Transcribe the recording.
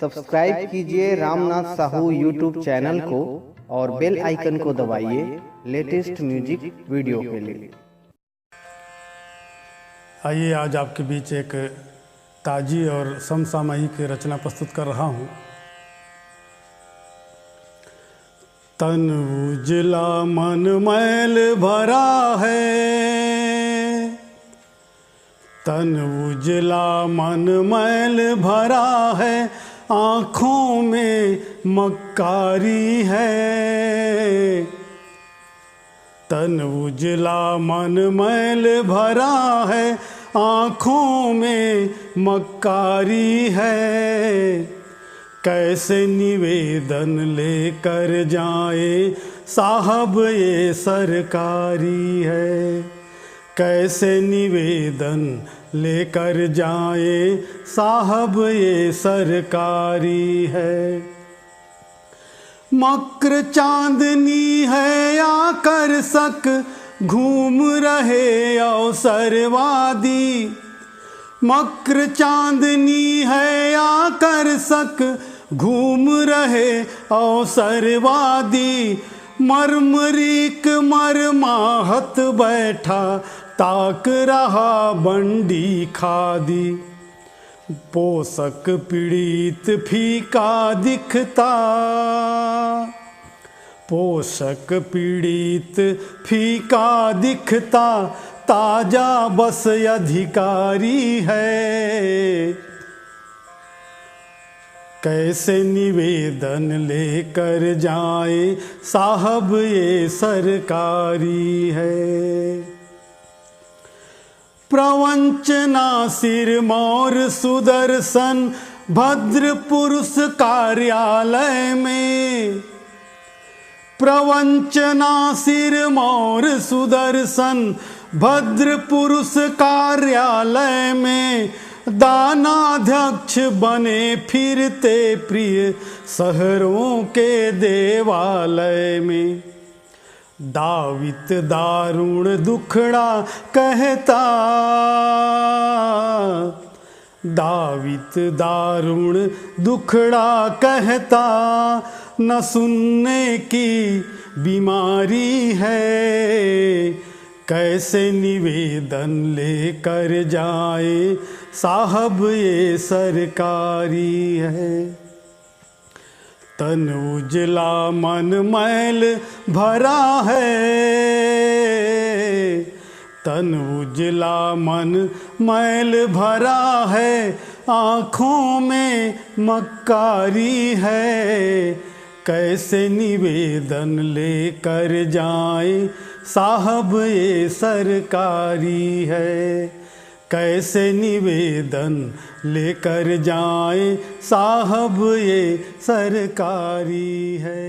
Subscribe कीजिए Ramnath Sahu YouTube channel को और बेल आइकन को दबाइए लेटेस्ट म्यूजिक वीडियो के लिए। आइए आज आपके बीच एक ताजी और समसामयिक रचना प्रस्तुत कर रहा हूँ। तन उजला मन मैल भरा है, तन उजला मन मैल भरा है, आँखों में मक्कारी है। तन उजला मन मैल भरा है, आँखों में मक्कारी है। कैसे निवेदन लेकर जाए साहब ये सरकारी है, कैसे निवेदन लेकर जाए साहब ये सरकारी है। मकर चांदनी है आकर्षक, घूम रहे अवसरवादी। मकर चांदनी है आकर्षक, घूम रहे अवसरवादी। मरमरीक मरमाहत बैठा, ताक रहा बंडी खादी। पोषक पीड़ित फीका दिखता, पोषक पीड़ित फीका दिखता, ताजा बस अधिकारी है। कैसे निवेदन लेकर जाए साहब ये सरकारी है। प्रवंचना सिरमौर सुदर्शन भद्र पुरुष कार्यालय में। प्रवंचना सिरमौर सुदर्शन भद्र पुरुष कार्यालय में। दानाध्यक्ष बने फिरते प्रिय शहरों के देवालय में। दावित दारुण दुखड़ा कहता, दावित दारुण दुखड़ा कहता, न सुनने की बीमारी है। कैसे निवेदन लेकर जाए साहब ये सरकारी है। तन उजला मन मैल भरा है, तन उजला मन मैल भरा है, आँखों में मक्कारी है। कैसे निवेदन लेकर जाए साहब ये सरकारी है, कैसे निवेदन लेकर जाए साहब ये सरकारी है।